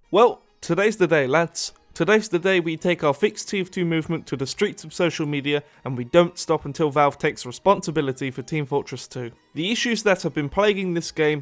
Well, today's the day, lads. Today's the day we take our Save.tf movement to the streets of social media, and we don't stop until Valve takes responsibility for Team Fortress 2. The issues that have been plaguing this game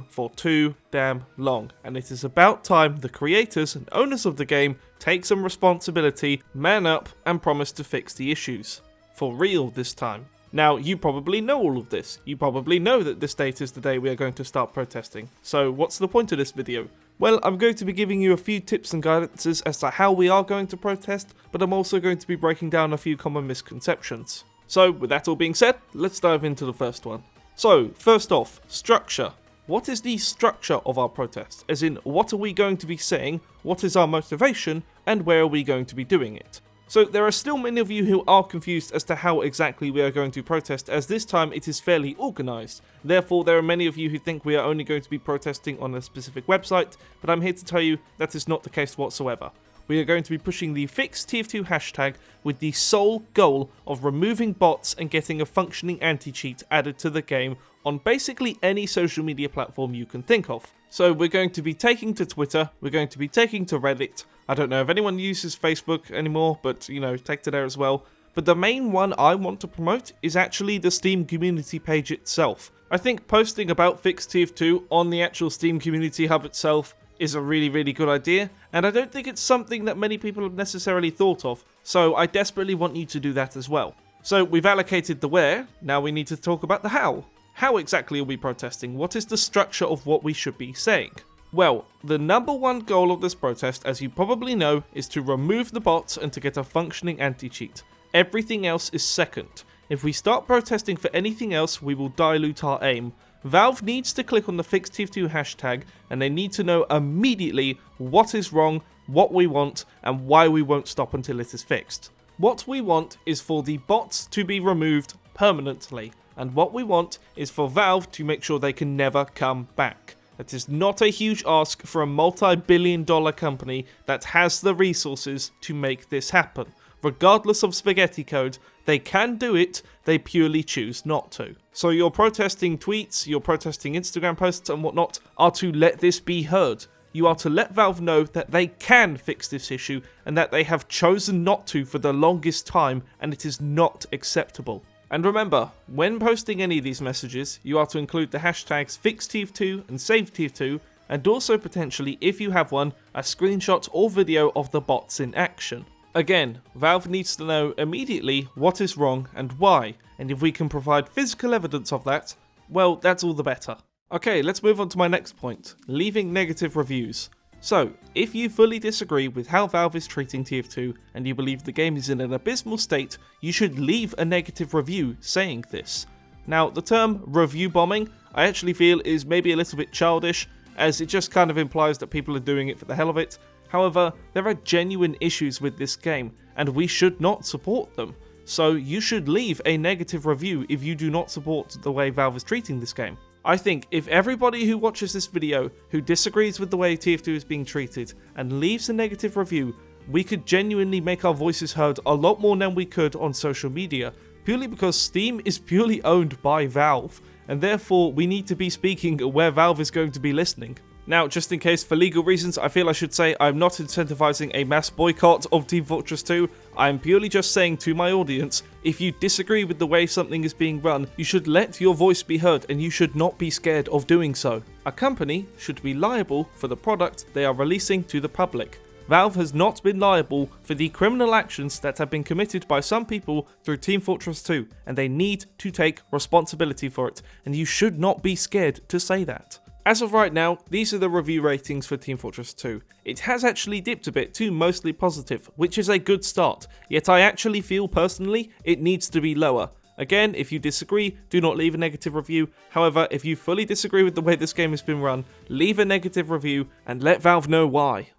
for too damn long, and it is about time the creators and owners of the game take some responsibility, man up, and promise to fix the issues. For real this time. Now, you probably know all of this. You probably know that this date is the day we are going to start protesting. So what's the point of this video? Well, I'm going to be giving you a few tips and guidances as to how we are going to protest, but I'm also going to be breaking down a few common misconceptions. So, with that all being said, let's dive into the first one. So, first off, structure. What is the structure of our protest? As in, what are we going to be saying, what is our motivation, and where are we going to be doing it? So there are still many of you who are confused as to how exactly we are going to protest, as this time it is fairly organised. Therefore, there are many of you who think we are only going to be protesting on a specific website, but I'm here to tell you that is not the case whatsoever. We are going to be pushing the FixTF2 hashtag with the sole goal of removing bots and getting a functioning anti-cheat added to the game on basically any social media platform you can think of. So we're going to be taking to Twitter, we're going to be taking to Reddit. I don't know if anyone uses Facebook anymore, but take to there as well. But the main one I want to promote is actually the Steam community page itself. I think posting about FixTF2 on the actual Steam community hub itself is a really good idea, and I don't think it's something that many people have necessarily thought of, so I desperately want you to do that as well. So we've allocated the where, now we need to talk about the how. How exactly are we protesting? What is the structure of what we should be saying? Well, the number one goal of this protest, as you probably know, is to remove the bots and to get a functioning anti-cheat. Everything else is second. If we start protesting for anything else, we will dilute our aim. Valve needs to click on the FixTF2 hashtag, and they need to know immediately what is wrong, what we want, and why we won't stop until it is fixed. What we want is for the bots to be removed permanently, and what we want is for Valve to make sure they can never come back. That is not a huge ask for a multi-billion-dollar company that has the resources to make this happen. Regardless of spaghetti code, they can do it, they purely choose not to. So your protesting tweets, your protesting Instagram posts and whatnot are to let this be heard. You are to let Valve know that they can fix this issue and that they have chosen not to for the longest time, and it is not acceptable. And remember, when posting any of these messages, you are to include the hashtags FixTF2 and Save.tf, and also potentially, if you have one, a screenshot or video of the bots in action. Again, Valve needs to know immediately what is wrong and why, and if we can provide physical evidence of that, well, that's all the better. Okay, let's move on to my next point, leaving negative reviews. So, if you fully disagree with how Valve is treating TF2 and you believe the game is in an abysmal state, you should leave a negative review saying this. Now, the term review bombing I actually feel is maybe a little bit childish, as it just kind of implies that people are doing it for the hell of it. However, there are genuine issues with this game, and we should not support them. So you should leave a negative review if you do not support the way Valve is treating this game. I think if everybody who watches this video who disagrees with the way TF2 is being treated and leaves a negative review, we could genuinely make our voices heard a lot more than we could on social media, purely because Steam is purely owned by Valve, and therefore we need to be speaking where Valve is going to be listening. Now, just in case, for legal reasons, I feel I should say I'm not incentivizing a mass boycott of Team Fortress 2. I'm purely just saying to my audience, if you disagree with the way something is being run, you should let your voice be heard and you should not be scared of doing so. A company should be liable for the product they are releasing to the public. Valve has not been liable for the criminal actions that have been committed by some people through Team Fortress 2, and they need to take responsibility for it, and you should not be scared to say that. As of right now, these are the review ratings for Team Fortress 2. It has actually dipped a bit to mostly positive, which is a good start, yet I actually feel personally it needs to be lower. Again, if you disagree, do not leave a negative review. However, if you fully disagree with the way this game has been run, leave a negative review and let Valve know why.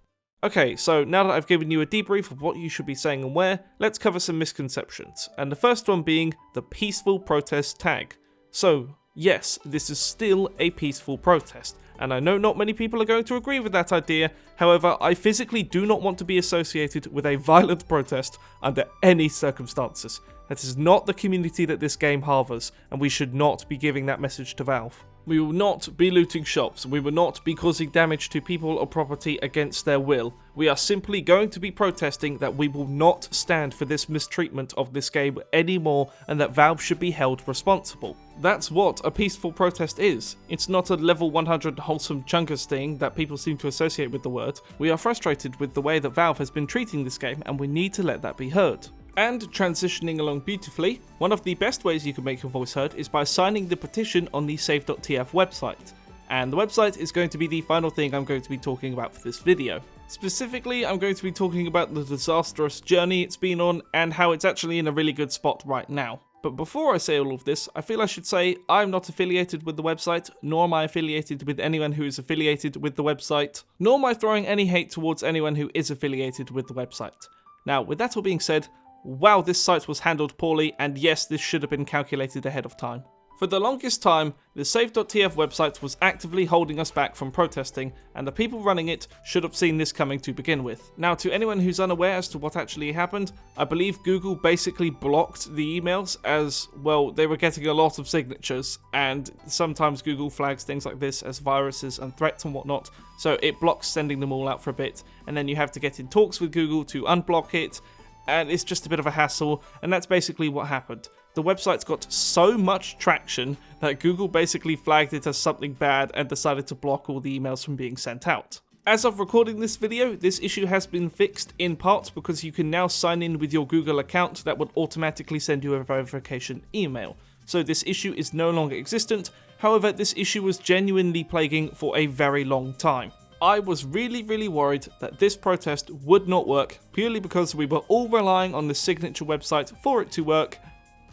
Okay, so now that I've given you a debrief of what you should be saying and where, let's cover some misconceptions, and the first one being the peaceful protest tag. So, yes, this is still a peaceful protest, and I know not many people are going to agree with that idea. However, I physically do not want to be associated with a violent protest under any circumstances. That is not the community that this game harbours, and we should not be giving that message to Valve. We will not be looting shops. We will not be causing damage to people or property against their will. We are simply going to be protesting that we will not stand for this mistreatment of this game anymore and that Valve should be held responsible. That's what a peaceful protest is. It's not a level 100 wholesome chungus thing that people seem to associate with the word. We are frustrated with the way that Valve has been treating this game and we need to let that be heard. And transitioning along beautifully, one of the best ways you can make your voice heard is by signing the petition on the Save.tf website. And the website is going to be the final thing I'm going to be talking about for this video. Specifically, I'm going to be talking about the disastrous journey it's been on and how it's actually in a really good spot right now. But before I say all of this, I feel I should say I'm not affiliated with the website, nor am I affiliated with anyone who is affiliated with the website, nor am I throwing any hate towards anyone who is affiliated with the website. Now, with that all being said, wow, this site was handled poorly, and yes, this should have been calculated ahead of time. For the longest time, the Save.tf website was actively holding us back from protesting, and the people running it should have seen this coming to begin with. Now, to anyone who's unaware as to what actually happened, I believe Google basically blocked the emails as, well, they were getting a lot of signatures, and sometimes Google flags things like this as viruses and threats and whatnot, so it blocks sending them all out for a bit, and then you have to get in talks with Google to unblock it, and it's just a bit of a hassle, and that's basically what happened. The website's got so much traction that Google basically flagged it as something bad and decided to block all the emails from being sent out. As of recording this video, this issue has been fixed in part because you can now sign in with your Google account that would automatically send you a verification email. So this issue is no longer existent, however this issue was genuinely plaguing for a very long time. I was really worried that this protest would not work purely because we were all relying on the signature website for it to work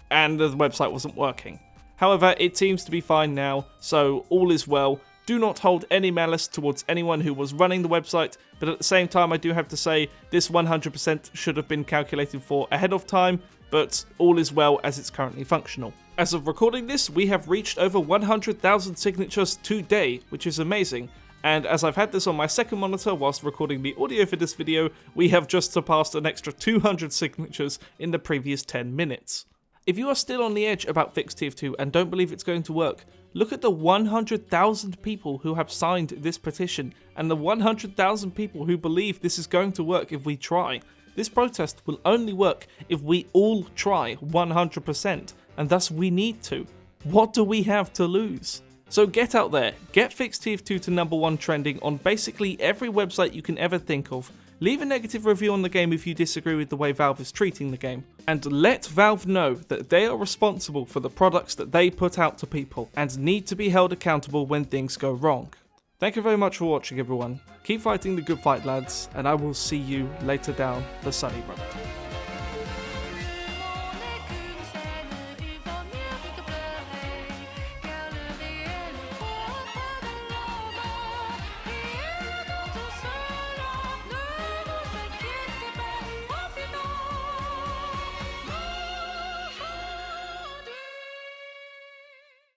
and the website wasn't working. However, it seems to be fine now, so all is well. Do not hold any malice towards anyone who was running the website, but at the same time I do have to say this 100% should have been calculated for ahead of time, but all is well as it's currently functional. As of recording this, we have reached over 100,000 signatures today, which is amazing. And as I've had this on my second monitor whilst recording the audio for this video, we have just surpassed an extra 200 signatures in the previous 10 minutes. If you are still on the edge about Fix.tf2 and don't believe it's going to work, look at the 100,000 people who have signed this petition and the 100,000 people who believe this is going to work if we try. This protest will only work if we all try 100%, and thus we need to. What do we have to lose? So get out there, get Fix.tf2 to #1 trending on basically every website you can ever think of, leave a negative review on the game if you disagree with the way Valve is treating the game, and let Valve know that they are responsible for the products that they put out to people, and need to be held accountable when things go wrong. Thank you very much for watching everyone, keep fighting the good fight lads, and I will see you later down the sunny road.